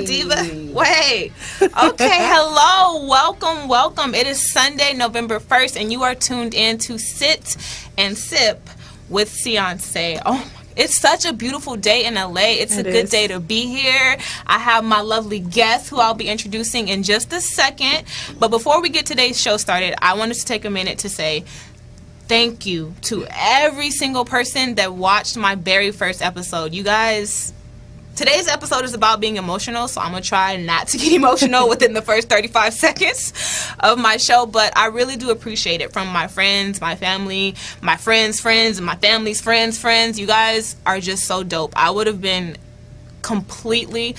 Diva. Wait. Okay, hello. Welcome. It is Sunday, November 1st, and you are tuned in to Sit and Sip with Ceeyonce. Oh, it's such a beautiful day in LA. It's a good day to be here. I have my lovely guest who I'll be introducing in just a second. But before we get today's show started, I wanted to take a minute to say thank you to every single person that watched my very first episode. You guys... Today's episode is about being emotional, so I'm going to try not to get emotional within the first 35 seconds of my show, but I really do appreciate it from my friends, my family, my friends' friends, and my family's friends. You guys are just so dope. I would have been completely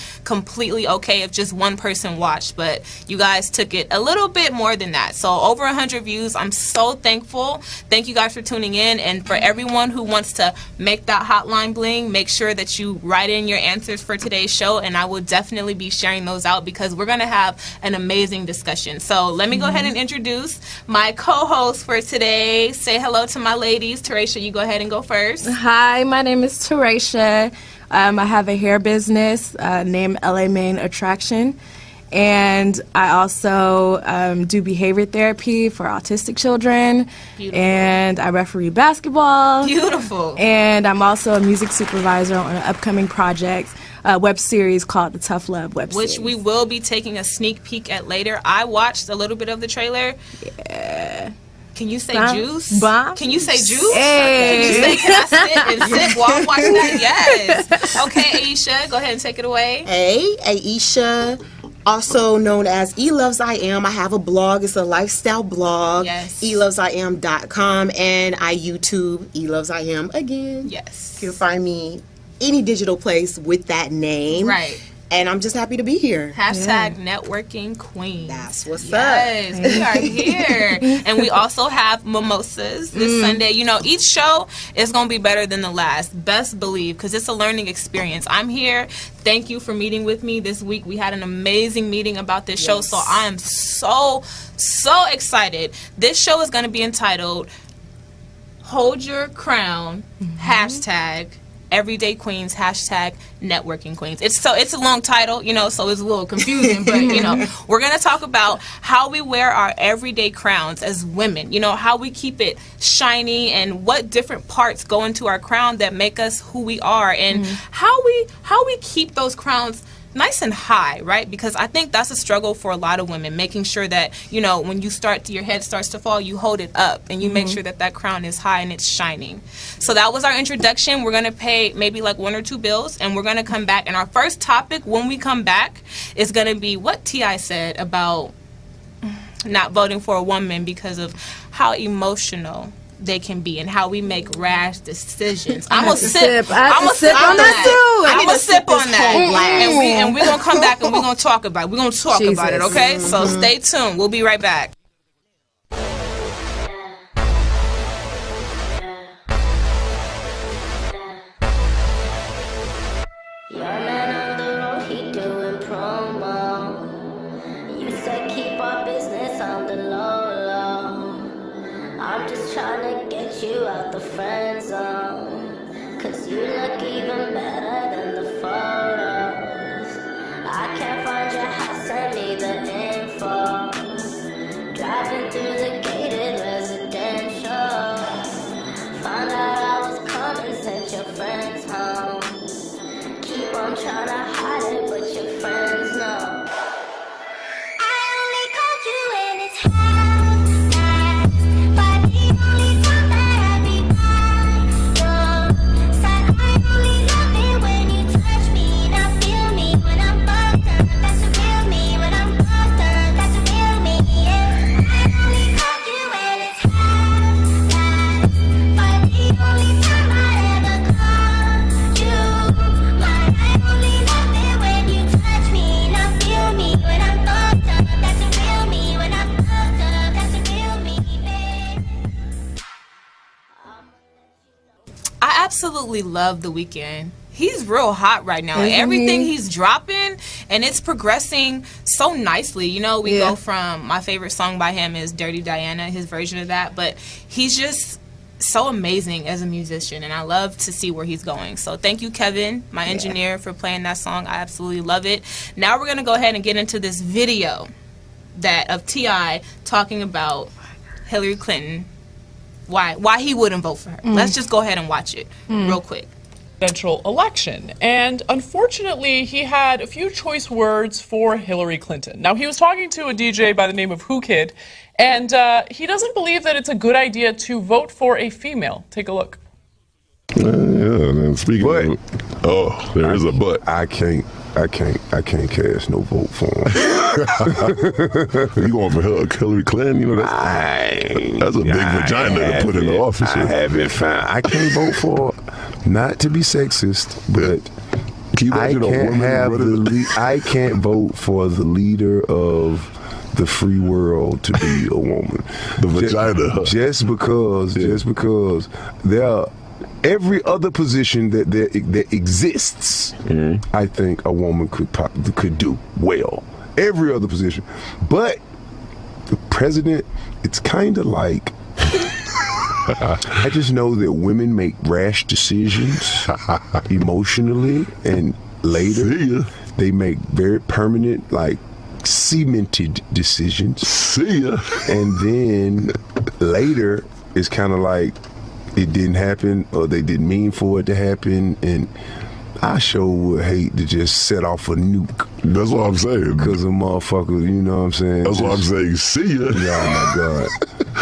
okay if just one person watched, but you guys took it a little bit more than that. So over 100 views. I'm so thankful. Thank you guys for tuning in, and for everyone who wants to make that hotline bling, make sure that you write in your answers for today's show, and I will definitely be sharing those out because we're going to have an amazing discussion. So let me go ahead and introduce my co-host for today. Say hello to my ladies. Teresha, you go ahead and go first. Hi, my name is Teresha. I have a hair business named LA Main Attraction, and I also do behavior therapy for autistic children. Beautiful. And I referee basketball. Beautiful. And I'm also a music supervisor on an upcoming project, a web series called The Tough Love web series. Which we will be taking a sneak peek at later. I watched a little bit of the trailer. Yeah. Can you say juice? Bomb. Can you say juice? Hey. Can I sit and sip while I'm watching that? Yes. Okay, Aisha, go ahead and take it away. Hey, Aisha, also known as E Loves I Am. I have a blog. It's a lifestyle blog. Yes. elovesiam.com, and I YouTube E Loves I Am again. Yes. You can find me any digital place with that name. Right. And I'm just happy to be here. Hashtag networking queen. That's what's yes, up. We are here. And we also have mimosas this Sunday. You know, each show is going to be better than the last. Best believe, because it's a learning experience. I'm here. Thank you for meeting with me this week. We had an amazing meeting about this show, so I am so excited. This show is going to be entitled Hold Your Crown, hashtag Everyday Queens, hashtag Networking Queens. It's a long title, you know, so it's a little confusing, but, you know, we're going to talk about how we wear our everyday crowns as women, you know, how we keep it shiny and what different parts go into our crown that make us who we are, and how we keep those crowns nice and high, right? Because I think that's a struggle for a lot of women, making sure that, you know, when your head starts to fall, you hold it up and you make sure that that crown is high and it's shining. So that was our introduction. We're going to pay maybe like one or two bills, and we're going to come back. And our first topic when we come back is going to be what T.I. said about not voting for a woman because of how emotional they can be and how we make rash decisions. I'm gonna sip on that. I'm gonna sip on that. And we're gonna come back and we're gonna talk about it. We're gonna talk about it, okay? So stay tuned. We'll be right back. I'm just trying to get you out the friend zone, 'cause you look even better than the photos. I can't find your house, send me the info. absolutely love The Weeknd. He's real hot right now. Isn't Everything he? he's dropping, and it's progressing so nicely. You know, we go from, my favorite song by him is Dirty Diana, his version of that, but he's just so amazing as a musician, and I love to see where he's going. So thank you, Kevin, my engineer, for playing that song. I absolutely love it. Now we're going to go ahead and get into this video of T.I. talking about Hillary Clinton, why he wouldn't vote for her. Let's just go ahead and watch it real quick. Presidential election, and unfortunately he had a few choice words for Hillary Clinton. Now, he was talking to a DJ by the name of Who Kid, and he doesn't believe that it's a good idea to vote for a female. Take a look. Yeah, and speaking of, there is a but. I can't cast no vote for him. You going for Hillary Clinton? You know, that's a big vagina to put in the office. I haven't found. I can't vote for. Not to be sexist, but I can't vote for the leader of the free world to be a woman. The vagina. Just because there are every other position that exists, I think a woman could do well. Every other position, but the president, it's kind of like. I just know that women make rash decisions emotionally, and later they make very permanent, like cemented decisions. See ya. And then later it's kind of like it didn't happen, or they didn't mean for it to happen, and I sure would hate to just set off a nuke. That's what I'm saying. Because a motherfucker, you know what I'm saying? That's what I'm saying. See ya. Yeah, oh my God.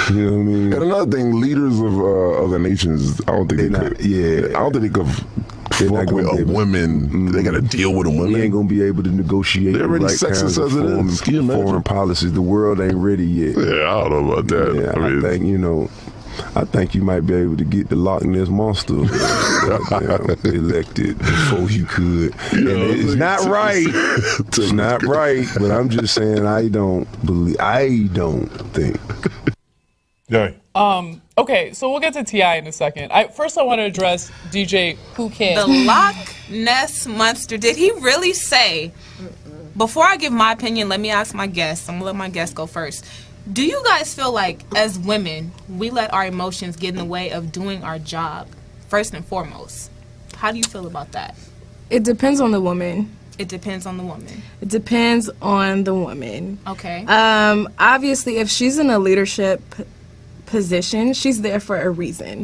You know what I mean? And another thing, leaders of other nations, I don't think they could. Yeah, I don't think they could fuck with a woman. They got to deal with a woman. They ain't gonna be able to negotiate They're already sexist as it is. Can you imagine? Foreign policies. The world ain't ready yet. Yeah, I don't know about that. Yeah, I think you might be able to get the Loch Ness Monster elected before you could. And it's not right. It's not right. But I'm just saying, I don't think. Yeah. Okay, so we'll get to T.I. in a second. First, I want to address DJ Who Kid. The Loch Ness Monster. Did he really say? Before I give my opinion, let me ask my guests. I'm gonna let my guests go first. Do you guys feel like, as women, we let our emotions get in the way of doing our job, first and foremost? How do you feel about that? It depends on the woman. It depends on the woman. It depends on the woman. Okay. Obviously, if she's in a leadership position, she's there for a reason.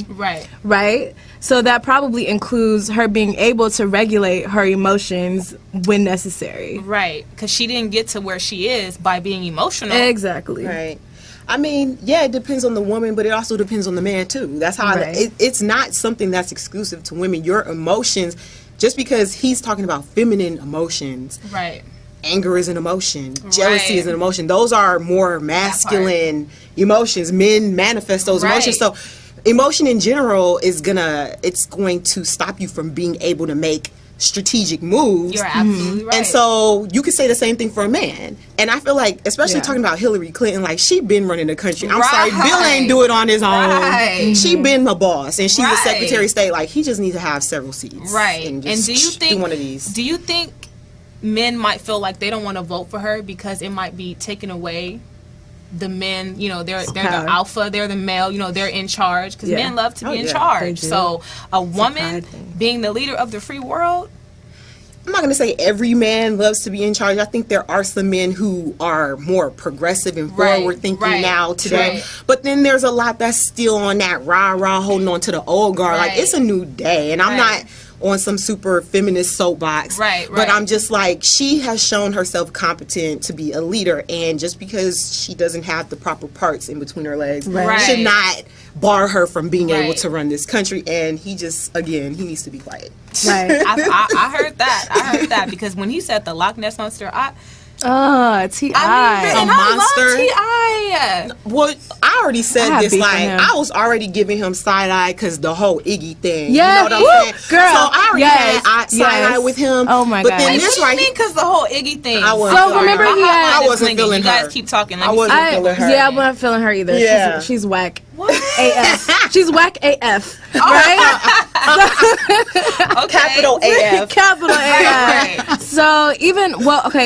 Right? So that probably includes her being able to regulate her emotions when necessary. Right, because she didn't get to where she is by being emotional. Exactly. Right. I mean, yeah, it depends on the woman, but it also depends on the man, too. That's how it's not something that's exclusive to women. Your emotions, just because he's talking about feminine emotions. Right. Anger is an emotion. Jealousy is an emotion. Those are more masculine emotions. Men manifest those emotions. So emotion in general is it's going to stop you from being able to make strategic moves. You're absolutely right. And so you could say the same thing for a man. And I feel like, especially talking about Hillary Clinton, like, she been running the country. I'm sorry, Bill ain't do it on his own. She been the boss, and she's the Secretary of State. Like, he just needs to have several seats. Right. And do you think do one of these? Do you think men might feel like they don't want to vote for her because it might be taking away the men, they're the alpha, they're the male, they're in charge, because men love to be in charge. So a woman being the leader of the free world, I'm not going to say every man loves to be in charge. I think there are some men who are more progressive and forward thinking now today. But then there's a lot that's still on that rah-rah, holding on to the old guard. Like, it's a new day, and I'm not on some super feminist soapbox. But I'm just like, she has shown herself competent to be a leader, and just because she doesn't have the proper parts in between her legs should not bar her from being able to run this country. And he just, again, he needs to be quiet. I heard that because when he said the Loch Ness Monster, T.I. A monster. T.I. Well, I already said this. Like, I was already giving him side eye because the whole Iggy thing. Yeah, you know what I'm saying? Girl. So I already had side eye with him. Oh my but God. then this What do you mean? Because the whole Iggy thing. So remember he had. I was wasn't feeling You guys her. keep talking. I wasn't feeling her. Yeah, I'm not feeling her either. Yeah. She's whack. What? AF. She's whack AF. Right? Okay. Capital AF. Capital AF. Right. So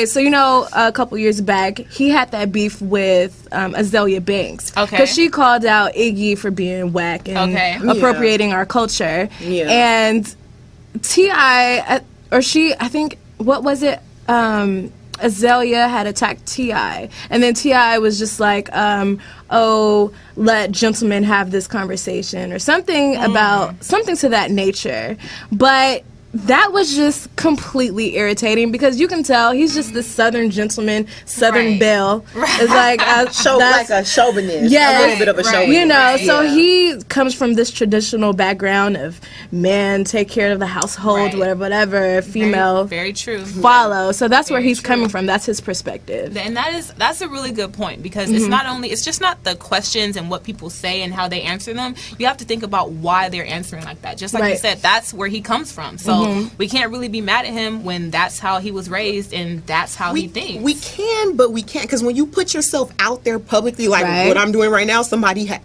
so you know, a couple years back, he had that beef with Azalea Banks. Okay. Because she called out Iggy for being whack and appropriating our culture. Yeah. And T.I., I think, what was it? Azalea had attacked T.I. And then T.I. was just like, let gentlemen have this conversation or something something to that nature. But that was just completely irritating because you can tell he's just this Southern gentleman, Southern belle. It's like like a chauvinist. Yeah, a little bit of a chauvinist. You know, so he comes from this traditional background of man take care of the household, whatever, female very true. follow. So that's where he's coming from. That's his perspective. And that's a really good point because it's just not the questions and what people say and how they answer them. You have to think about why they're answering like that. Just like you said, that's where he comes from. So we can't really be mad at him when that's how he was raised and that's how he thinks. We can, but we can't, because when you put yourself out there publicly, like what I'm doing right now,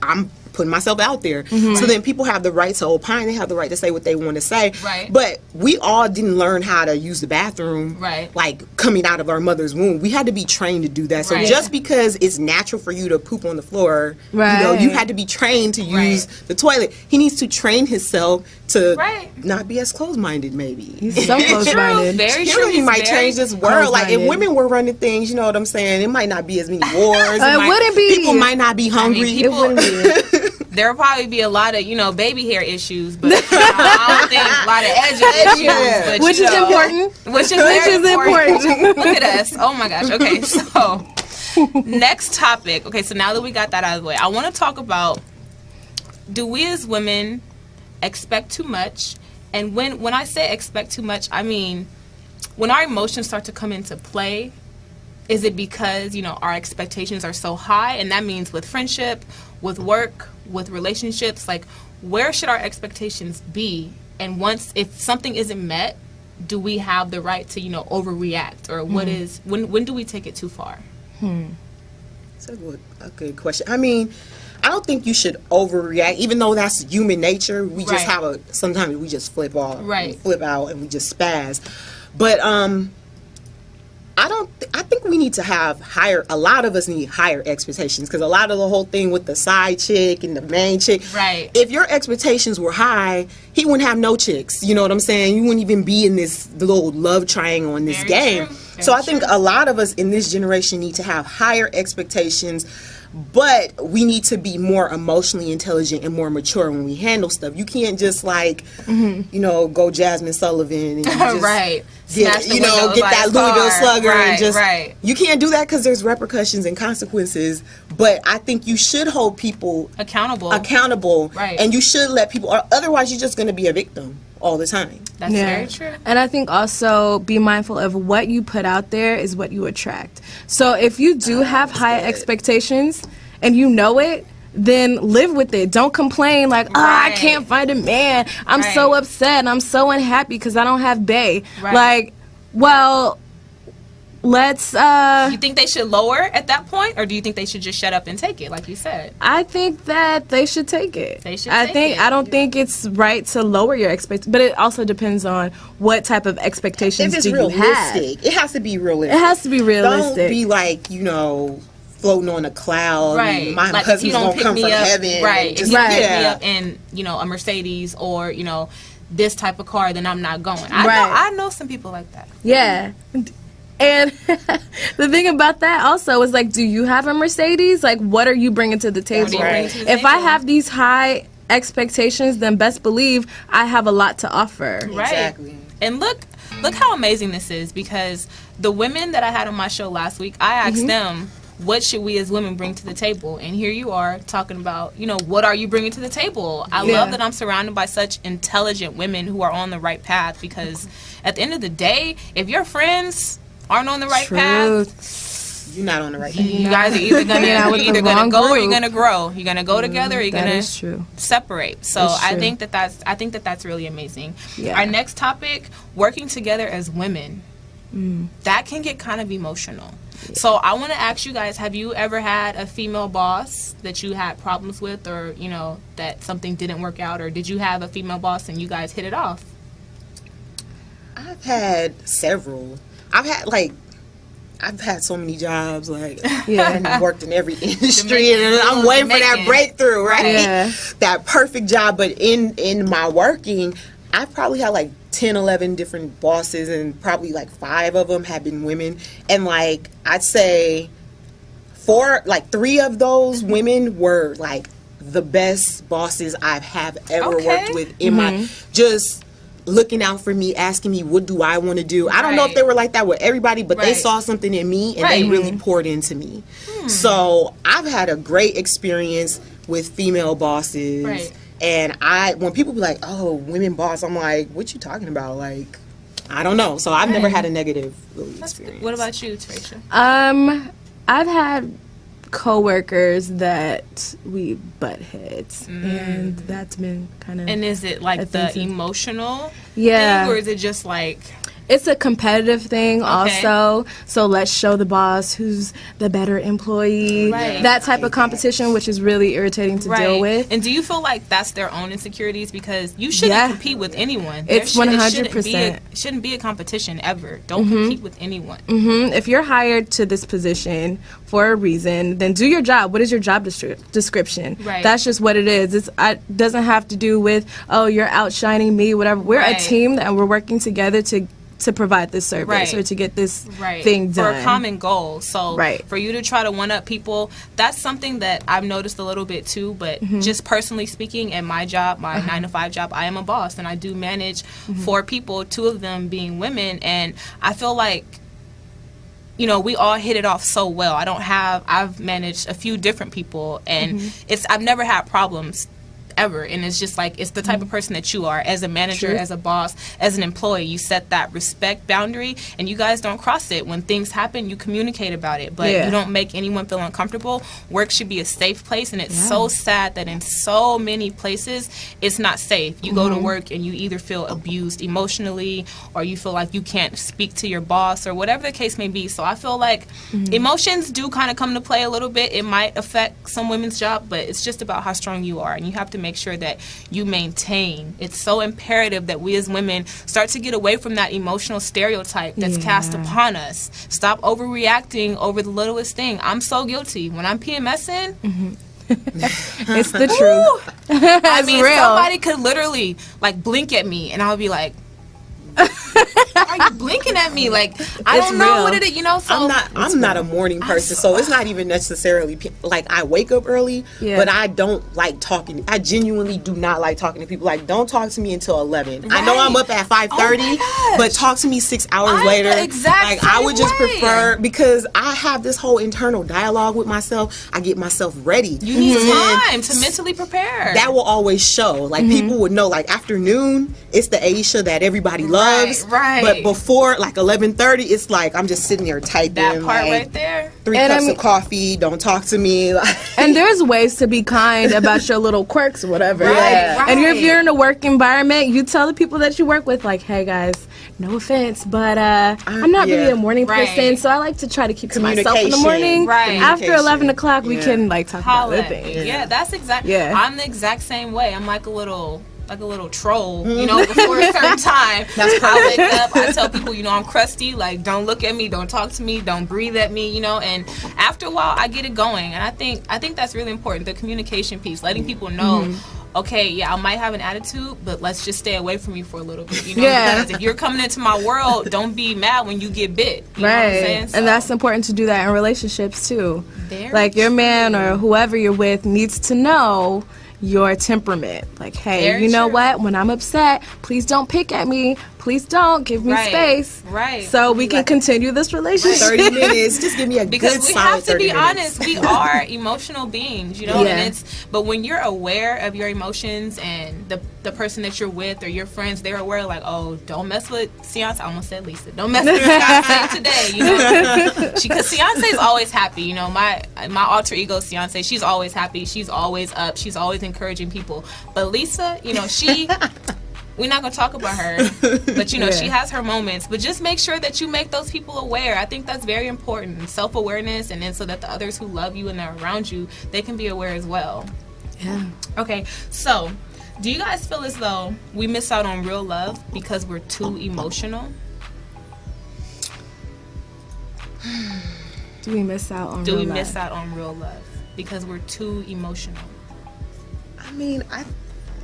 I'm putting myself out there. So then people have the right to opine. They have the right to say what they want to say. Right. But we all didn't learn how to use the bathroom, like coming out of our mother's womb. We had to be trained to do that. So just because it's natural for you to poop on the floor, you know, you had to be trained to use the toilet. He needs to train himself to not be as closed-minded, maybe. He's so closed-minded. Very true. He might change this world. Like, if women were running things, you know what I'm saying, it might not be as many wars. Wouldn't be. People might not be hungry. It wouldn't be. There'll probably be a lot of, baby hair issues, but I don't think a lot of edge issues. But, which is important. Which is very important. Look at us. Oh my gosh. Okay, so next topic. Okay, so now that we got that out of the way, I want to talk about, do we as women expect too much? And when I say expect too much, I mean when our emotions start to come into play. Is it because, our expectations are so high? And that means with friendship, with work, with relationships, like, where should our expectations be? And if something isn't met, do we have the right to, overreact? Or when do we take it too far? That's a good question. I mean, I don't think you should overreact, even though that's human nature. We just sometimes we just flip off, flip out, and we just spaz. But, I think we need to have a lot of us need higher expectations, because a lot of the whole thing with the side chick and the main chick, if your expectations were high, he wouldn't have no chicks, you know what I'm saying? You wouldn't even be in this little love triangle in this game. So I think a lot of us in this generation need to have higher expectations, but we need to be more emotionally intelligent and more mature when we handle stuff. You can't just go Jasmine Sullivan and just get that Louisville Slugger and just you can't do that, because there's repercussions and consequences. But I think you should hold people accountable, and you should let people, or otherwise you're just going to be a victim all the time. That's very true. And I think also be mindful of what you put out there is what you attract. So if you do have high expectations and you know it, then live with it. Don't complain like, I can't find a man. I'm so upset and I'm so unhappy because I don't have bae. Like, well, let's you think they should lower at that point, or do you think they should just shut up and take it, like you said? I think that they should take it. I don't think it's right to lower your expectations, but it also depends on what type of expectations do you have. It has to be realistic. It has to be realistic. Don't be like, floating on a cloud. My husband's gonna come from heaven. If you pick me up in, a Mercedes or, this type of car, then I'm not going. I know some people like that. Yeah. And the thing about that also is, like, do you have a Mercedes? Like, what are you bringing to the table? If I have these high expectations, then best believe I have a lot to offer. Exactly. And look how amazing this is, because the women that I had on my show last week, I asked them, what should we as women bring to the table? And here you are talking about, what are you bringing to the table? I love that I'm surrounded by such intelligent women who are on the right path, because at the end of the day, if your friends aren't on the right path, you're not on the right path. You guys are either gonna go or you're gonna grow. You're gonna go together or you're gonna separate. So I think that's really amazing. Our next topic, working together as women. That can get kind of emotional. So I want to ask you guys, have you ever had a female boss that you had problems with, or, you know, that something didn't work out, or did you have a female boss and you guys hit it off? I've had several. I've had so many jobs, like, I've worked in every industry, and I'm waiting for that breakthrough, right? Yeah. That perfect job. But in my working, I've probably had like 10, 11 different bosses, and probably like 5 of them have been women. And like, I'd say 3 of those women were like the best bosses I have ever worked with in my, just looking out for me, asking me, what do I want to do? I don't know if they were like that with everybody, but they saw something in me, and they really poured into me. So I've had a great experience with female bosses. And when people be like, oh, women boss, I'm like, what you talking about? Like, I don't know. So I've never had a negative experience. What about you, Tarisha? I've had coworkers that we butt heads, and that's been kind of. And is it like offensive. the emotional thing, or is it just like? It's a competitive thing also. So let's show the boss who's the better employee. That type of competition, which is really irritating to deal with. And do you feel like that's their own insecurities? Because you shouldn't compete with anyone. It's 100%. It shouldn't be a competition ever. Don't compete with anyone. If you're hired to this position for a reason, then do your job. What is your job description? That's just what it is. It doesn't have to do with, oh, you're outshining me, whatever. We're a team, and we're working together to provide this service or to get this thing done. For a common goal. So for you to try to one-up people, that's something that I've noticed a little bit too, but just personally speaking, in my job, my 9-to-5 job, I am a boss, and I do manage 4 people, 2 of them being women, and I feel like, you know, we all hit it off so well. I've managed a few different people, and I've never had problems ever, and it's just like, it's the type of person that you are as a manager, as a boss, as an employee. You set that respect boundary, and you guys don't cross it. When things happen, you communicate about it, but you don't make anyone feel uncomfortable. Work should be a safe place, and it's so sad that in so many places it's not safe. You go to work and you either feel abused emotionally, or you feel like you can't speak to your boss, or whatever the case may be. So I feel like emotions do kind of come to play a little bit. It might affect some women's job, but it's just about how strong you are, and you have to make sure that you maintain. It's so imperative that we as women start to get away from that emotional stereotype that's cast upon us. Stop overreacting over the littlest thing. I'm so guilty. When I'm PMSing, it's the truth. I mean, somebody could literally like blink at me, and I'll be like, are you blinking at me? Like, I don't know what it is, you know. So I'm not a morning person, so it's not even necessarily like I wake up early, but I don't like talking. I genuinely do not like talking to people. Like, don't talk to me until 11. I know I'm up at 5:30, but talk to me 6 hours later. Like, I would just prefer, because I have this whole internal dialogue with myself. I get myself ready. You need time to mentally prepare. That will always show. Like, people would know. Like, afternoon, it's the Aisha that everybody loves. But before like 11:30, it's like I'm just sitting there typing. That part like, right there. 3 cups of coffee. Don't talk to me. And there's ways to be kind about your little quirks or whatever. And if you're in a work environment, you tell the people that you work with, like, hey guys, no offense, but I'm not really a morning person, so I like to try to keep to myself in the morning. After 11 o'clock, we can like talk about other things. That's exactly. I'm the exact same way. I'm like a little troll, you know, before a certain time. I wake up, I tell people, you know, I'm crusty, like, don't look at me, don't talk to me, don't breathe at me, you know, and after a while, I get it going, and I think that's really important, the communication piece, letting people know, okay, I might have an attitude, but let's just stay away from me for a little bit, you know, because if you're coming into my world, don't be mad when you get bit, you know what I'm saying? So, and that's important to do that in relationships, too. Like, your man or whoever you're with needs to know your temperament. Like, hey, you know what? When I'm upset, please don't pick at me. Please don't. Give me space. So we can continue this relationship. 30 minutes. Just give me a good solid 30 minutes. Because we have to be honest. We are emotional beings, you know? And but when you're aware of your emotions, and the person that you're with or your friends, they're aware, like, oh, don't mess with Ceeyonce. I almost said Lisa. Don't mess with Ceeyonce today, you know? Because Ceeyonce is always happy, you know? My alter ego, Ceeyonce, she's always happy. She's always up. She's always encouraging people. But Lisa, you know, she we're not going to talk about her, but you know, she has her moments. But just make sure that you make those people aware. I think that's very important. Self-awareness, and then so that the others who love you and are around you, they can be aware as well. Yeah. Okay, so do you guys feel as though we miss out on real love because we're too emotional? Do we miss out on real love? Miss out on real love because we're too emotional? I mean,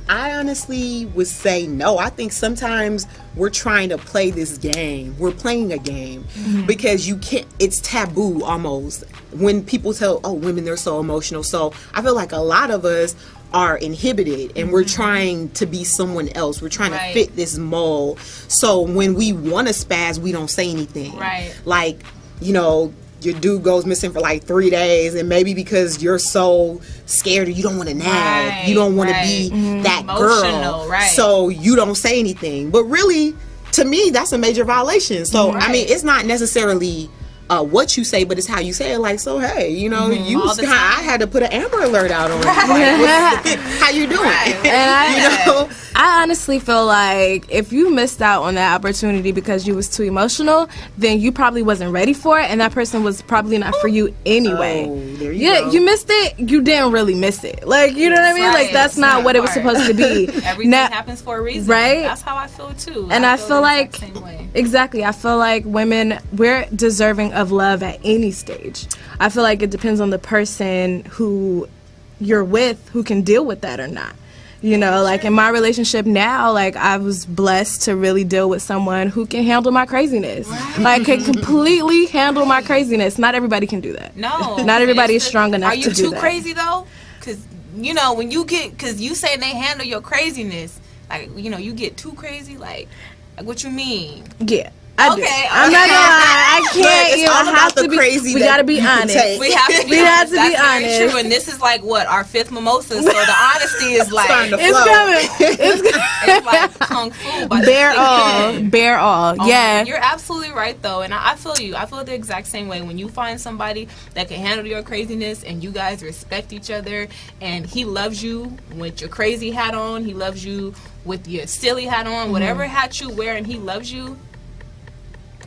I honestly would say no. I think sometimes we're trying to play this game. We're playing a game because you can't, it's taboo almost when people tell, oh, women, they're so emotional. So I feel like a lot of us are inhibited and we're trying to be someone else. We're trying to fit this mold. So when we want to spaz, we don't say anything. Right. Like, you know, your dude goes missing for like 3 days, and maybe because you're so scared or you don't want to nag, you don't want to be that emotional, girl, so you don't say anything. But really, to me, that's a major violation. So I mean, it's not necessarily what you say, but it's how you say it. Like, so hey, you know, I had to put an Amber Alert out on you. Like, how you doing? And I honestly feel like if you missed out on that opportunity because you was too emotional, then you probably wasn't ready for it, and that person was probably not for you anyway. Oh, there you go. You missed it. You didn't really miss it. Like, you know what I mean? Like, that's not what it was supposed to be. Everything happens for a reason, right? That's how I feel too. And I feel like exactly. I feel like women, we're deserving of love at any stage. I feel like it depends on the person who you're with who can deal with that or not. You know, like in my relationship now, like I was blessed to really deal with someone who can handle my craziness. Like can completely handle my craziness. Not everybody can do that. No. Not everybody is strong enough to do that. Are you too crazy though? Because, you know, when you get, because you say they handle your craziness, like, you know, you get too crazy, like what you mean? Yeah. I'm not gonna lie. I can't. You have to be crazy. We gotta be honest. We have to be honest. That's very true. And this is like what our 5th mimosa. So the honesty is like it's like kung fu. Bear all. Yeah. You're absolutely right though, and I feel you. I feel the exact same way. When you find somebody that can handle your craziness and you guys respect each other, and he loves you with your crazy hat on, he loves you with your silly hat on, whatever hat you wear, and he loves you.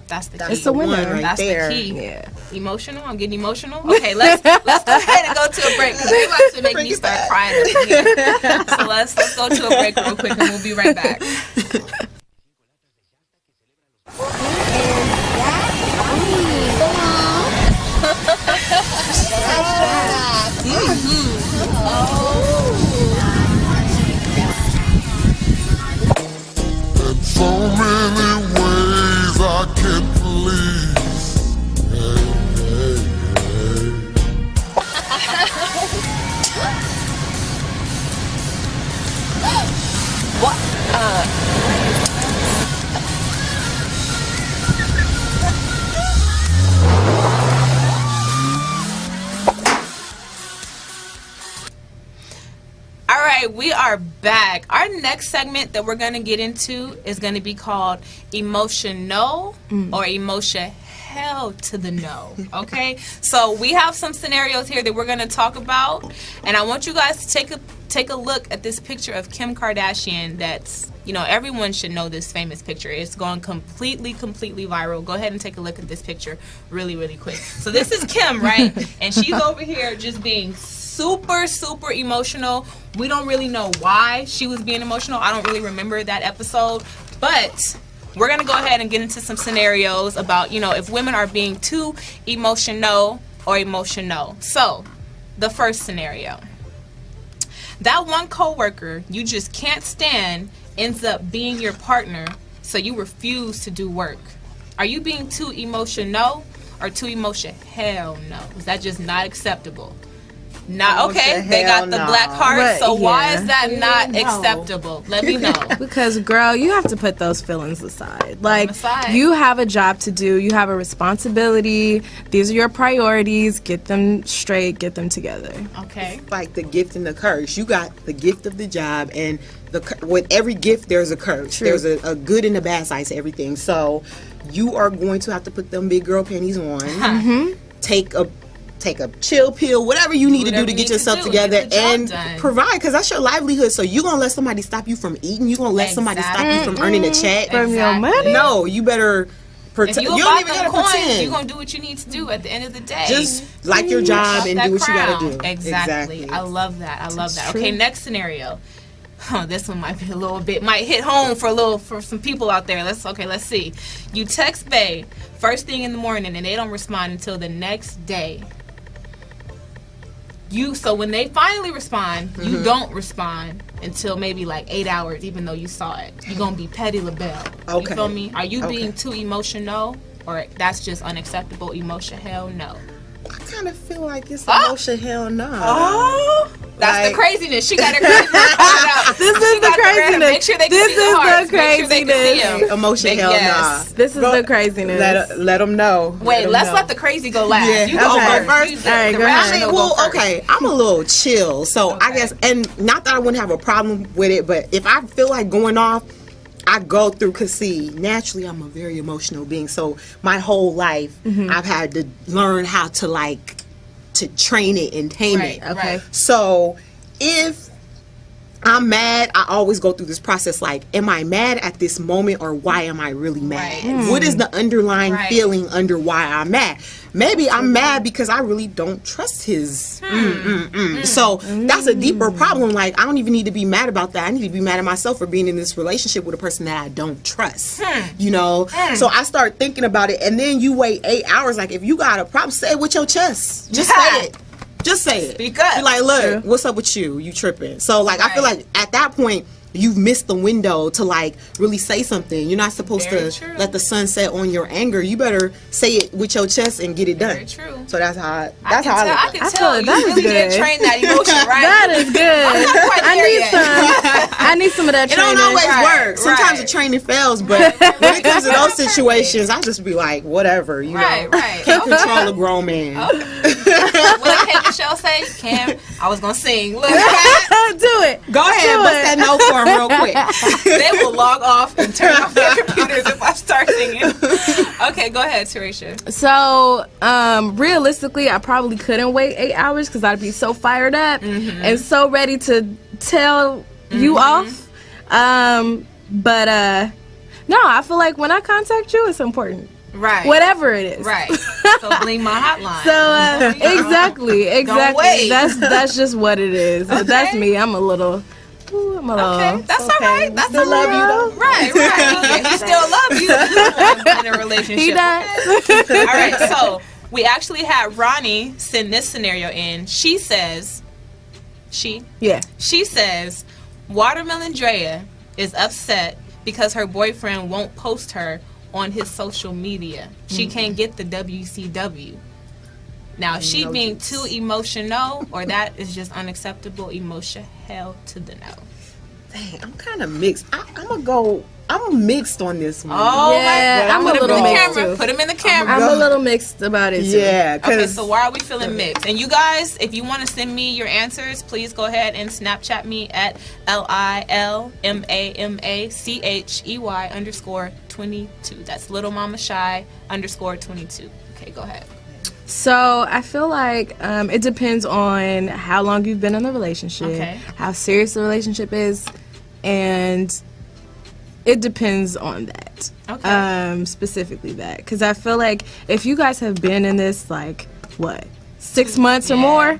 That's the key. It's a winner right That's there. The key. Yeah. Emotional? I'm getting emotional? Okay, let's go ahead and go to a break because you're about to make me start crying over here. So let's go to a break real quick and we'll be right back. So many ways I can please. What? All right, we are back. Our next segment that we're going to get into is going to be called Emotional or Emotion Hell to the No. Okay? So we have some scenarios here that we're going to talk about, and I want you guys to take a look at this picture of Kim Kardashian that's, you know, everyone should know this famous picture. It's gone completely viral. Go ahead and take a look at this picture really quick. So this is Kim, right? And she's over here just being super emotional. We don't really know why she was being emotional. I don't really remember that episode, but we're going to go ahead and get into some scenarios about, you know, if women are being too emotional or emotional. So, the first scenario. That one coworker you just can't stand ends up being your partner, so you refuse to do work. Are you being too emotional or too emotion? Hell no. Is that just not acceptable? Not okay. They got the black heart. So why is that not acceptable? Let me know. Because, girl, you have to put those feelings aside. Like, you have a job to do. You have a responsibility. These are your priorities. Get them straight. Get them together. Okay. Like the gift and the curse. You got the gift of the job, and with every gift, there's a curse. True. There's a good and a bad side to everything. So you are going to have to put them big girl panties on. Take a take a chill pill, whatever you need to do to get yourself together and provide, because that's your livelihood. So you gonna let somebody stop you from eating? You gonna let somebody stop you from earning a check from your money? No, you better pretend. If you don't even gotta pretend. You're gonna do what you need to do at the end of the day. Just like your job and do what you gotta do. Exactly. I love that. I love that. Okay, next scenario. This one might be a little bit, might hit home for some people out there. Let's see. You text bae first thing in the morning and they don't respond until the next day. So when they finally respond, you don't respond until maybe like 8 hours, even though you saw it. You're gonna be petty LaBelle. Okay. You feel me? Are you being too emotional, or that's just unacceptable emotion? Hell no. I kind of feel like it's emotion. Hell no. Oh, that's the craziness. She got her craziness out. This is the craziness. Make sure they can see the hearts. Make sure they can see them. Emotion. Hell no. This is the craziness. Let them know. Wait, let's let the crazy go last. Yeah. You go first. All right, go ahead. Okay. I'm a little chill, so I guess, and not that I wouldn't have a problem with it, but if I feel like going off, I go through, because see, naturally I'm a very emotional being, so my whole life I've had to learn how to train it and tame it. Okay. Right. So if I'm mad, I always go through this process like, am I mad at this moment, or why am I really mad? Right. What is the underlying feeling under why I'm mad? Maybe I'm mad because I really don't trust his So that's a deeper problem. Like, I don't even need to be mad about that. I need to be mad at myself for being in this relationship with a person that I don't trust. You know? So I start thinking about it, and then you wait 8 hours. Like, if you got a problem, say it with your chest. Just say it. Just say it. Speak up. Be like, look, what's up with you? You tripping. So, like, I feel like at that point, you've missed the window to, like, really say something. You're not supposed to let the sun set on your anger. You better say it with your chest and get it done. Very true. So that's how I I can tell you really did train that emotion, right? That is good. I need some of that It training. don't always work. Sometimes the training fails, but when it comes to those situations, I just be like, whatever, you know. Right. Can't control a grown man. What did Michelle say? Cam, I was gonna sing. Look, Do it. Go ahead, bust that note for him real quick. they will log off and turn off their computers if I start singing. Okay, go ahead, Teresha. So, realistically, I probably couldn't wait 8 hours because I'd be so fired up and so ready to tell you off. But no, I feel like when I contact you, it's important. Right. Whatever it is. Right. So bling my hotline. So exactly. Don't wait. That's just what it is. But that's me. I'm a little. Okay, that's all right. That's still love you though. Right. He still love you. In a relationship. He does. All right. So we actually had Ronnie send this scenario in. She says, she says, Watermelon Drea is upset because her boyfriend won't post her on his social media. She can't get the WCW. Now, is she being too emotional, or that is just unacceptable emotion? Hell to the no. Dang, I'm kind of mixed. I'm mixed on this one. Oh, yeah, I'm a little mixed too. Put him in the camera. I'm a little mixed about it too. Yeah. Okay, so why are we feeling mixed? And you guys, if you want to send me your answers, please go ahead and Snapchat me at LILMAMACHEY_22. That's Little Mama Shy _22. Okay, go ahead. So I feel like it depends on how long you've been in the relationship, how serious the relationship is, and it depends on that. Okay. Specifically that, because I feel like if you guys have been in this like 6 months or more.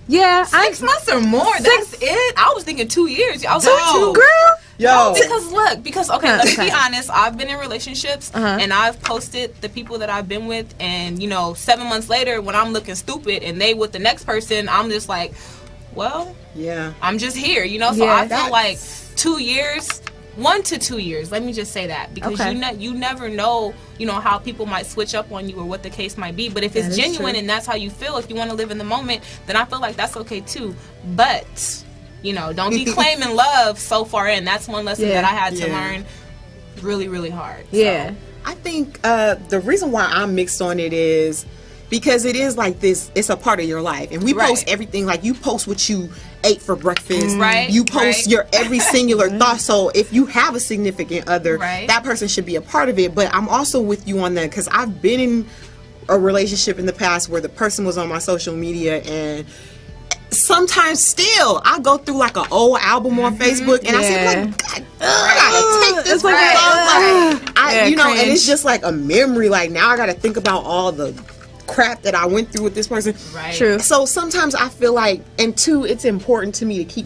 Yeah, 6 months or more. That's it. I was thinking 2 years. I was like, girl. Yo. Because let's be honest, I've been in relationships and I've posted the people that I've been with, and 7 months later when I'm looking stupid and they with the next person, I'm just like, well, yeah, I'm just here, so I feel like 2 years, 1 to 2 years, let me just say that, because you never know, how people might switch up on you or what the case might be. But if it's genuine and that's how you feel, if you want to live in the moment, then I feel like that's okay too. But don't be claiming love so far in. That's one lesson that I had to learn really, really hard. Yeah. So. I think the reason why I'm mixed on it is because it is like this, it's a part of your life. And we post everything, like you post what you ate for breakfast. You post your every singular thought. So if you have a significant other, that person should be a part of it. But I'm also with you on that, because I've been in a relationship in the past where the person was on my social media, and sometimes still I go through like an old album on Facebook and I say like, God, I gotta take this you know, and it's just like a memory. Like now I gotta think about all the crap that I went through with this person. Right. True. So sometimes I feel like, and two, it's important to me to keep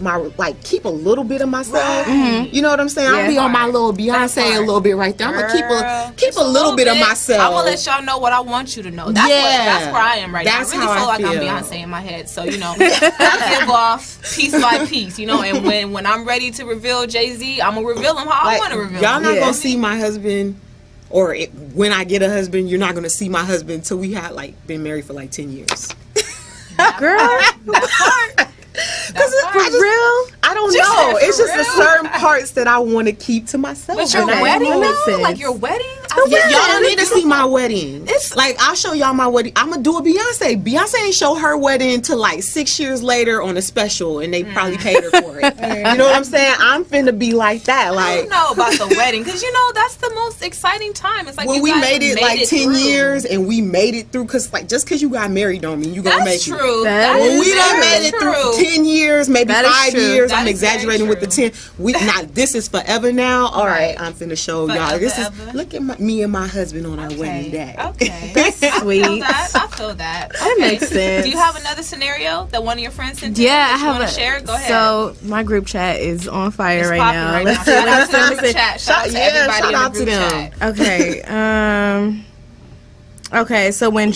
keep a little bit of myself. Right. You know what I'm saying? I'll be on my little Beyonce a little bit right there. I'm gonna keep a little bit of myself. I'm gonna let y'all know what I want you to know. That's where I am right now. I really feel like I'm Beyonce in my head. So you know, I give off piece by piece. You know, and when I'm ready to reveal Jay-Z, I'm gonna reveal him how I want to reveal him. Y'all not gonna see my husband. Or when I get a husband, you're not going to see my husband until we had been married for like 10 years. Girl, that part. Because I don't know. It's just the certain parts that I want to keep to myself. But your wedding, though? Like your wedding? Y'all don't need to see my wedding. It's like, I'll show y'all my wedding. I'm going to do a Beyonce. Beyonce ain't show her wedding until like 6 years later on a special, and they probably paid her for it. You know what I'm saying? I'm finna be like that. Like, I don't know about the wedding, because you know that's the most exciting time. It's like when you we guys made it like 10 through. years and we made it through, because like just because you got married don't mean you gonna make That's true. it. That When is we done very made it true. through 10 years, maybe That is 5 true. years. That I'm is exaggerating very with the 10. Now this is forever now. All right, I'm finna show y'all. This is Forever. look at me and my husband on our wedding day. Okay. sweet. I feel that. That makes sense. Do you have another scenario that one of your friends sent Yeah, I that you have want to share? Go ahead. So my group chat is on fire It's right popping now. right Let's now. see. Shout out to the Let's group see. chat. Shout out to everybody shout in out the to group them. chat. Okay, so when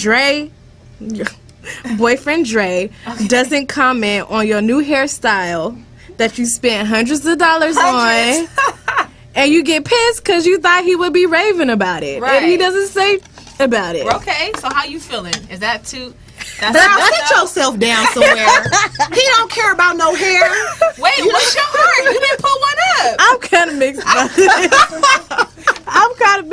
boyfriend Dre doesn't comment on your new hairstyle that you spent hundreds of dollars on, and you get pissed because you thought he would be raving about it, and he Right. doesn't say about it. Okay, so how you feeling? Is that too? That's Girl, sit yourself down somewhere. He don't care about no hair. Wait, what's your heart? You didn't put one up. I'm kind of mixed. I'm kind of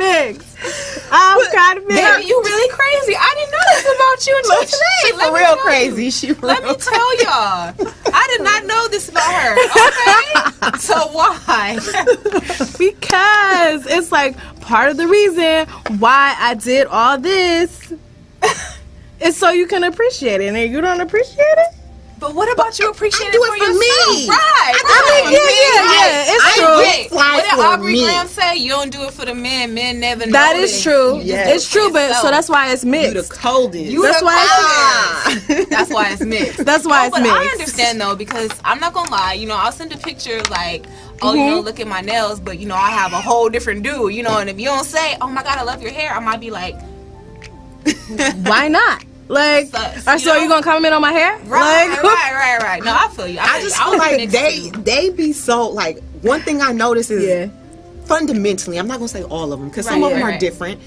mixed. Damn, you really crazy. I didn't know this about you until today. She Let for me real tell crazy. you. She for Let me real tell y'all. I did not know this about her. Okay? So why? Because it's like part of the reason why I did all this is so you can appreciate it, and you don't appreciate it. But what about you appreciating do it for it for yourself? me. Right. It's true. Wait, fly what did for Aubrey me. Graham say? You don't do it for the men. Men never know. That is true. Yes. It's true, but so that's why it's You the mixed. coldest. That's why That's why it's mixed. That's why it's But mixed. I understand though, because I'm not gonna lie. You know, I'll send a picture like, oh, you know, look at my nails, but you know, I have a whole different dude. You know, and if you don't say, oh my God, I love your hair, I might be like, Why not? Like, so you gonna comment on my hair? Right. No, I feel you. I just feel like they be so like, one thing I notice is fundamentally, I'm not gonna say all of them because some of them are different,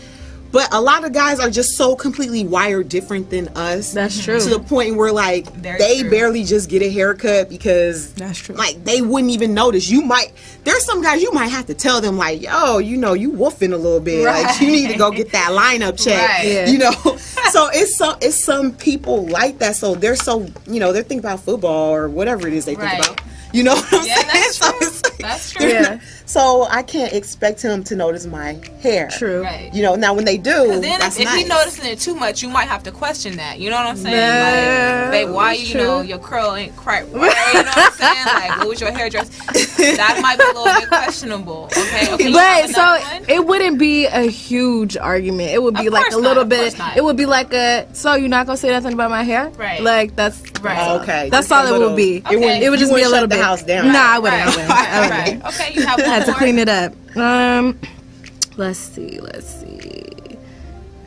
but a lot of guys are just so completely wired different than us. That's true. To the point where like they barely just get a haircut because That's true. like they wouldn't even notice. There's some guys you might have to tell them like, yo, you know, you woofing a little bit. Like you need to go get that lineup check. Right. You know. So it's some people like that. So they're so, you know, they're thinking about football or whatever it is they think about. You know what I'm saying? That's So true. it's like, That's true. Yeah. So I can't expect him to notice my hair. True. Right. You know, now when they do, Then that's if nice. he noticing it too much, you might have to question that. You know what I'm saying? Yeah, Like, babe, why you know your curl ain't quite right? You know what I'm saying? Like, what was your hairdress? That might be a little bit questionable. Okay. You have But so another one? it wouldn't be a huge argument. It would be Of like course a little not, of bit. course not. It would be like so you're not gonna say nothing about my hair, Right. Like that's Right. Oh, okay. That's Just all a it little- would be. Okay. It would just You be a wouldn't little shut the bit. house down. No, I wouldn't. Right. Okay, you have one I had to more? clean it up. Let's see.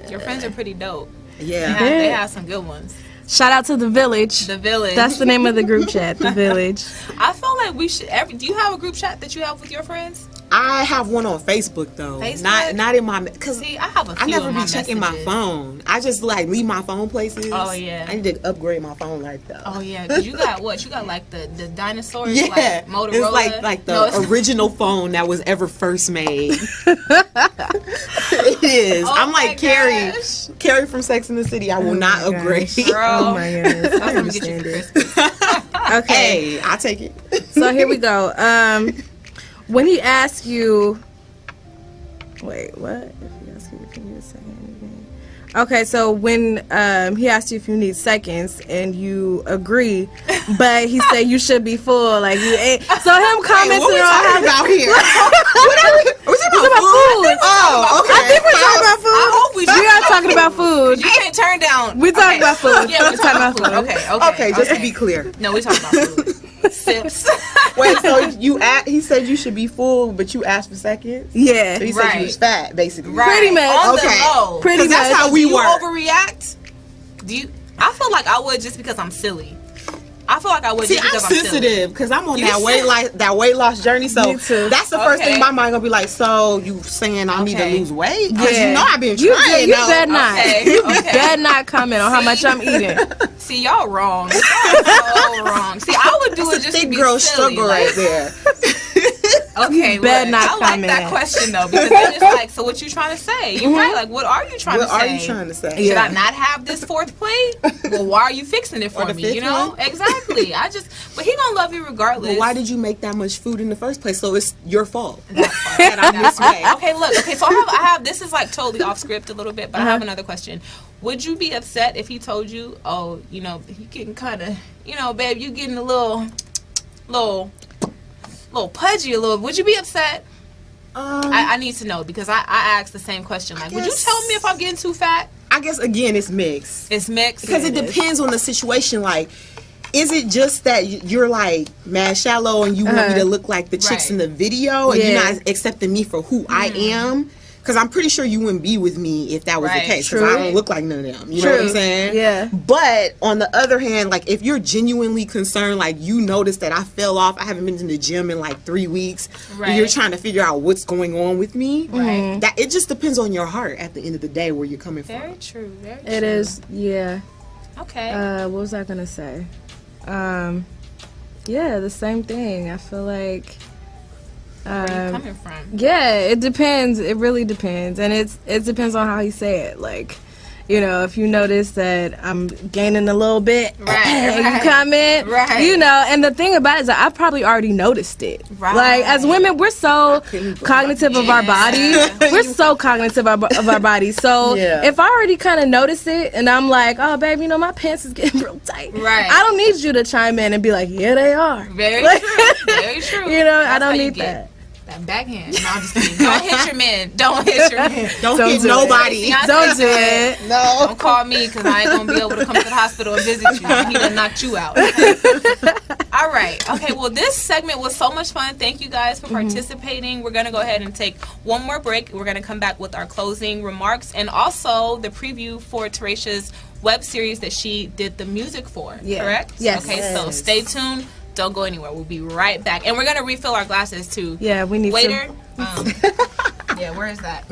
Your friends are pretty dope. Yeah. They have some good ones. Shout out to the village. The Village. That's the name of the group chat. The village. I feel like we should. Do you have a group chat that you have with your friends? I have one on Facebook though. Facebook? Not in my because See, I have a few. I never in be my checking messages. my phone. I just like leave my phone places. Oh, yeah. I need to upgrade my phone like that. Oh yeah, 'cause you got what? You got like the dinosaurs, Yeah, like Motorola. it's like the No, it's- original phone that was ever first made. It is. Oh I'm my like Carrie gosh. from Sex and the City. I will not upgrade. Girl, Oh my goodness. I'm gonna get you for Christmas. Okay. Hey, I take it. So here we go. When he asks you, wait, what? If he asks you, can you say anything? Okay, so when he asked you if you need seconds and you agree, but he said you should be full, like you ate. So him commenting what we talking about here? What are we talking about food. Oh, okay. I think we're talking about food. I hope we are talking about food. You can't turn down. We're talking about food. Yeah, we're talking about food. Okay, just to be clear. No, we're talking about food. Sips. Wait, so he said you should be full, but you asked for seconds? Yeah. So he said you was fat, basically. Right. Pretty much. On Okay. the low. Pretty much. That's how we Do you work. overreact? I feel like I would just because I'm silly. I feel like I would See, just because I'm I'm silly. sensitive because I'm on You that weight loss journey. So Me too. that's the first thing Okay. my mind gonna be like. So you saying I need to Okay. lose weight? Because Yeah. you know I've been You trying. you now. better not. Okay, You okay. better not comment on how much I'm eating. See, y'all wrong. Y'all so wrong. See, I would do it It's a just to thick be girl silly. struggle like, right there. Okay, better look, not I like comment. that question though because then it's like, so what you trying to say? You right? Like, what are you trying What to say? are you trying to say? Should I not have this fourth plate? Well, why are you fixing it for the me? fifth You know, one? exactly. But he gonna love you regardless. But why did you make that much food in the first place? So it's your fault. that I'm this way? Okay, look. Okay, so I have. This is like totally off script a little bit, but I have another question. Would you be upset if he told you, oh, you know, he getting kind of, you know, babe, you getting a little pudgy a little? Would you be upset? I need to know because I asked the same question. Like, would you tell me if I'm getting too fat? I guess again, it's mixed. It's mixed Because it depends on the situation. Like, is it just that you're like mad shallow and you want me to look like the chicks Right. in the video and Yeah. you're not accepting me for who I am? Because I'm pretty sure you wouldn't be with me if that was the Right. case. Because I True. don't look like none of them. You know what I'm saying? Yeah. But on the other hand, like if you're genuinely concerned, like you notice that I fell off, I haven't been to the gym in like 3 weeks, Right. and you're trying to figure out what's going on with me. Right. That it just depends on your heart at the end of the day where you're coming from. Very true. Very true. It is, yeah. Okay. What was I gonna say? Yeah, the same thing. I feel like, Where are you coming from? yeah, it depends. It really depends, and it depends on how he say it. Like, you know, if you notice that I'm gaining a little bit, and you comment, Right. you know. And the thing about it is that I've probably already noticed it. Right. Like, as women, we're so cognitive of our body. We're so cognitive of our body. So Yeah. if I already kind of notice it, and I'm like, oh, babe, you know, my pants is getting real tight. Right. I don't need you to chime in and be like, yeah, they are. Very Like, true. Very true. You know, I That's don't how you need get that. That backhand. No, I'm just kidding. Don't hit your men. Don't hit your men. Don't Don't hit do it. nobody. Ceeyonce Don't do said, it. No. Don't call me because I ain't going to be able to come to the hospital and visit you. He done knocked you out. All right. Okay, well, this segment was so much fun. Thank you guys for participating. We're going to go ahead and take one more break. We're going to come back with our closing remarks and also the preview for Teresha's web series that she did the music for. Yeah. Correct? Yes. Okay, so stay tuned. Don't go anywhere. We'll be right back. And we're going to refill our glasses, too. Yeah, we need Waiter. to. Yeah, where is that?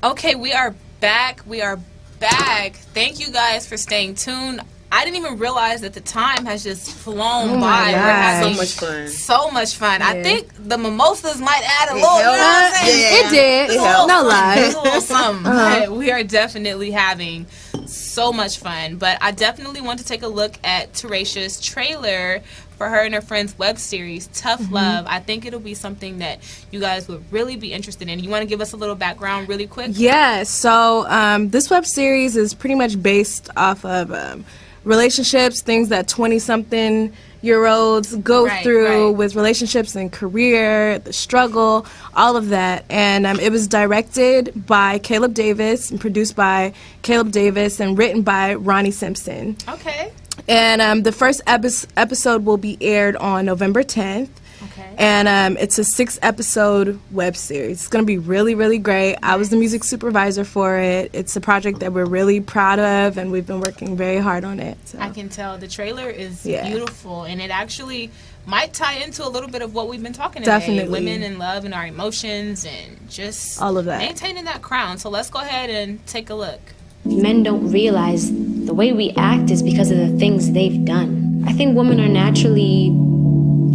Okay, we are back. We are back. Thank you guys for staying tuned. I didn't even realize that the time has just flown by. We're having so much fun. So much fun. Yeah. I think the mimosas might add a little. You know what I'm saying? It did. No lie. A little something. We are definitely having so much fun. But I definitely want to take a look at Teratia's trailer for her and her friends' web series, Tough Love. I think it'll be something that you guys would really be interested in. You want to give us a little background really quick? Yeah, so this web series is pretty much based off of relationships, things that 20-something-year-olds go through with relationships and career, the struggle, all of that. And it was directed by Caleb Davis and produced by Caleb Davis and written by Ronnie Simpson. Okay. And the first episode will be aired on November 10th. Okay. And it's a 6-episode web series. It's going to be really, really great. I was the music supervisor for it. It's a project that we're really proud of, and we've been working very hard on it. So. I can tell. The trailer is beautiful, and it actually might tie into a little bit of what we've been talking about. Definitely. Women and love and our emotions and just all of that. Maintaining that crown. So let's go ahead and take a look. Men don't realize the way we act is because of the things they've done. I think women are naturally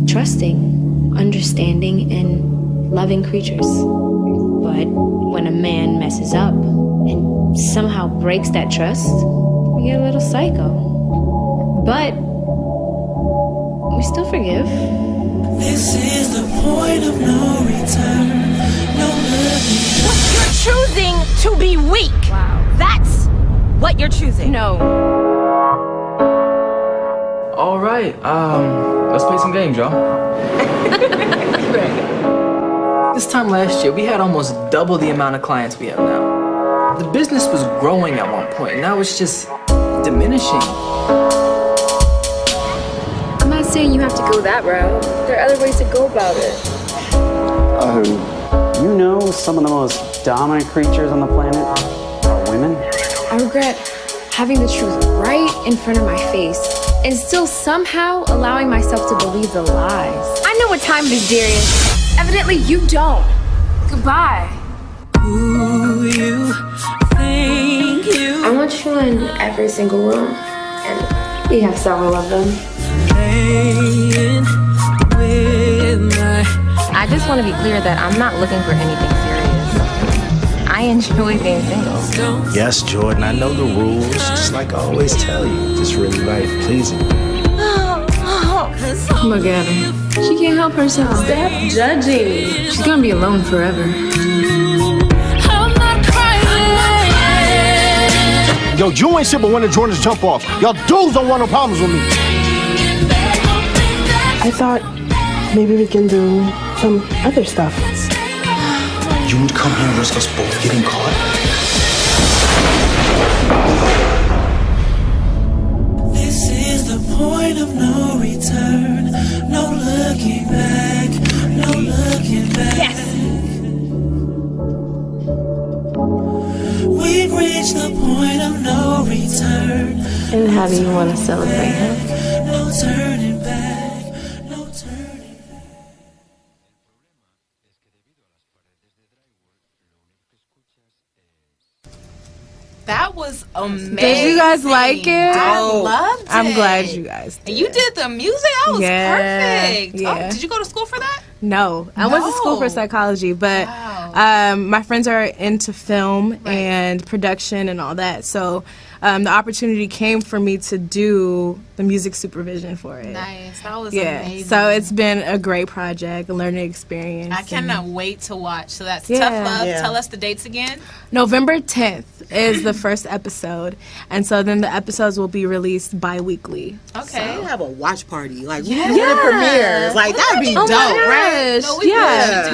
trusting, understanding, and loving creatures. But when a man messes up and somehow breaks that trust, we get a little psycho. But we still forgive. This is the point of no return. No looking. You're choosing to be weak. Wow. That's what you're choosing. No. All right, let's play some games, y'all. This time last year, we had almost double the amount of clients we have now. The business was growing at one point, and now it's just diminishing. I'm not saying you have to go that route. There are other ways to go about it. You know some of the most dominant creatures on the planet are women? I regret having the truth right in front of my face and still somehow allowing myself to believe the lies. I know what time it is, Darius. Evidently, you don't. Goodbye. Who you think you I want you in every single room, and we have several of them. playing with my I just want to be clear that I'm not looking for anything serious. I enjoy being single. Yes, Jordan, I know the rules. Just like I always tell you, just really life pleasing. Look at her. She can't help herself. Stop judging. She's gonna be alone forever. I'm not crazy. Yo, you ain't shit but one of Jordan's jump off. Y'all dudes don't want no problems with me. I thought maybe we can do some other stuff. You would come here and risk us both getting caught? This is the point of no return. No looking back. No looking back. Yes. We've reached the point of no return. And how do you want to celebrate him? No turning back. No turning back. That was amazing. Did you guys like it? I loved it. I'm glad you guys did. And you did the music? That was perfect. Yeah. Oh, did you go to school for that? No, I went to school for psychology, but my friends are into film and production and all that, so the opportunity came for me to do the music supervision for it. Nice, that was amazing. So it's been a great project, a learning experience. I cannot wait to watch. So that's Tough Love. Yeah. Tell us the dates again. November 10th is the first episode, and so then the episodes will be released bi-weekly. Okay. So have a watch party, like when it premieres, like that'd be dope, right? No, we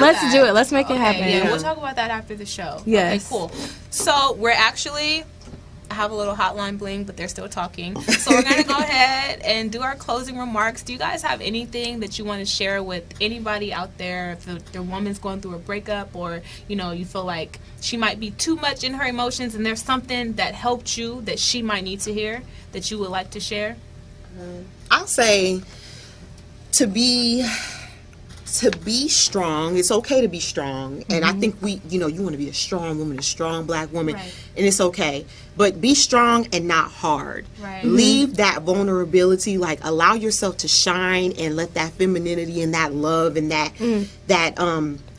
Let's do it. Let's make it happen. Yeah, we'll talk about that after the show. Yes. Okay, cool. So we're actually have a little hotline bling, but they're still talking. So we're going to go ahead and do our closing remarks. Do you guys have anything that you want to share with anybody out there? If their woman's going through a breakup, or you feel like she might be too much in her emotions, and there's something that helped you that she might need to hear that you would like to share? I'll say to be to be strong, it's okay to be strong. And I think you want to be a strong woman, a strong black woman, and it's okay. But be strong and not hard. Right. Leave that vulnerability, like allow yourself to shine and let that femininity and that love and that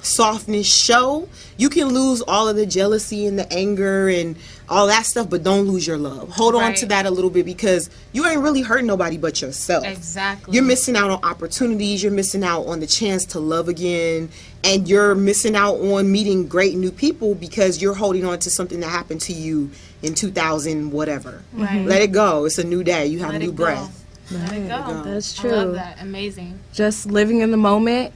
softness show. You can lose all of the jealousy and the anger and all that stuff, but don't lose your love. Hold on to that a little bit, because you ain't really hurting nobody but yourself. Exactly. You're missing out on opportunities. You're missing out on the chance to love again. And you're missing out on meeting great new people because you're holding on to something that happened to you in 2000 whatever. Right. Let it go. It's a new day. You have new breath. Let it go. That's true. I love that. Amazing. Just living in the moment,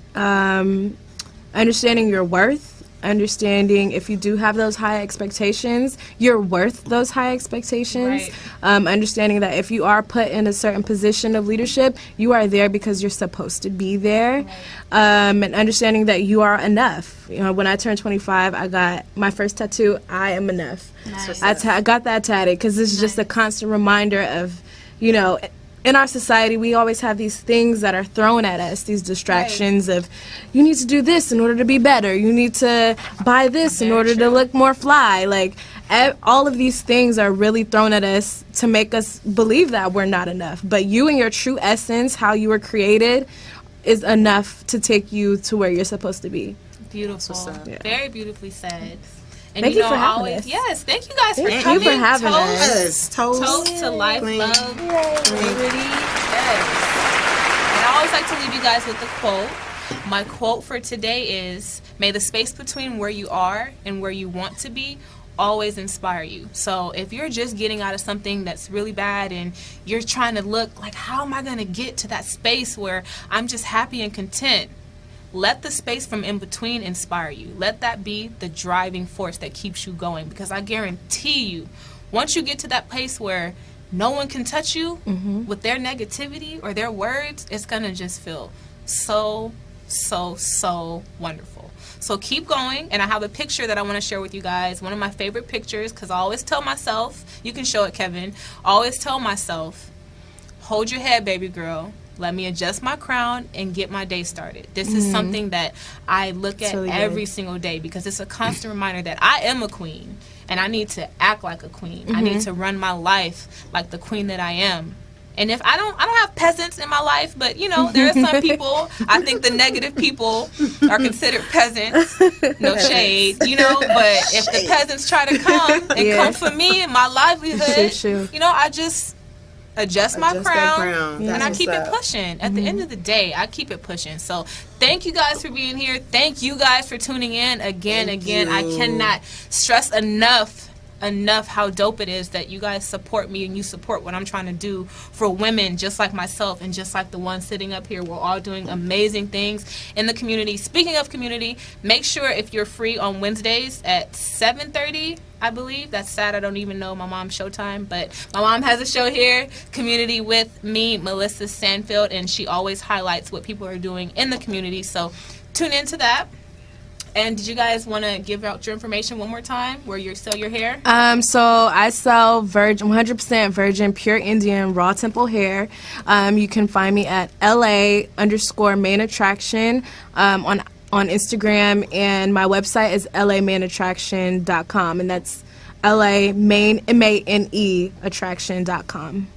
understanding your worth, understanding if you do have those high expectations, you're worth those high expectations. Understanding that if you are put in a certain position of leadership, you are there because you're supposed to be there. And understanding that you are enough. You know, when I turned 25, I got my first tattoo, I am enough. Nice. I got that tatted because it's just a constant reminder of, you know, in our society, we always have these things that are thrown at us, these distractions of, you need to do this in order to be better. You need to buy this in order to look more fly. Like, all of these things are really thrown at us to make us believe that we're not enough. But you and your true essence, how you were created, is enough to take you to where you're supposed to be. Beautiful. Very beautifully said. And thank you for having us. Yes, thank you guys for coming. Thank you for having us. Toast to life, love, purity. Yes. And I always like to leave you guys with a quote. My quote for today is, may the space between where you are and where you want to be always inspire you. So if you're just getting out of something that's really bad and you're trying to look like, how am I going to get to that space where I'm just happy and content? Let the space from in between inspire you. Let that be the driving force that keeps you going, because I guarantee you, once you get to that place where no one can touch you with their negativity or their words, it's going to just feel so wonderful. So keep going, and I have a picture that I want to share with you guys, one of my favorite pictures, because I always tell myself, you can show it, Kevin, I always tell myself, hold your head, baby girl. Let me adjust my crown and get my day started. This is something that I look at every single day, because it's a constant reminder that I am a queen and I need to act like a queen. I need to run my life like the queen that I am. And if I don't have peasants in my life, but you know, there are some people, I think the negative people are considered peasants. No shade, you know, but if the peasants try to come and come for me and my livelihood, you know, I just adjust my crown and I keep it pushing. At the end of the day, I keep it pushing. So thank you guys for being here. Thank you guys for tuning in again. I cannot stress enough how dope it is that you guys support me and you support what I'm trying to do for women just like myself and just like the one sitting up here. We're all doing amazing things in the community. Speaking of community, make sure if you're free on Wednesdays at 7:30, I believe. That's sad. I don't even know my mom's showtime, but my mom has a show here, Community with me, Melissa Sandfield, and she always highlights what people are doing in the community. So tune into that. And did you guys want to give out your information one more time, where you sell your hair? So I sell 100% virgin, pure Indian, raw temple hair. You can find me at LA_main attraction on Instagram, and my website is lamainattraction.com, and that's LA_main attraction.com.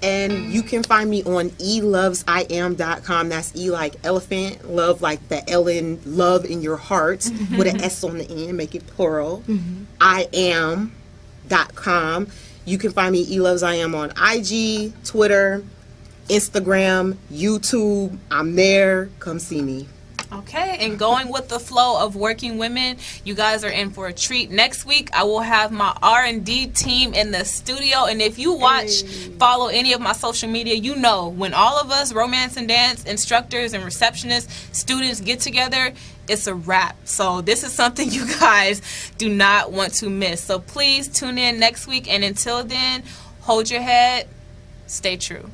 And you can find me on elovesiam.com. That's E like elephant, love like the Ellen, love in your heart, with an S on the end, make it plural. iam.com. You can find me elovesiam on IG, Twitter, Instagram, YouTube. I'm there. Come see me. Okay, and going with the flow of working women, you guys are in for a treat. Next week, I will have my R&D team in the studio, and if you follow any of my social media, you know when all of us romance and dance instructors and receptionists, students get together, it's a wrap. So this is something you guys do not want to miss. So please tune in next week, and until then, hold your head, stay true.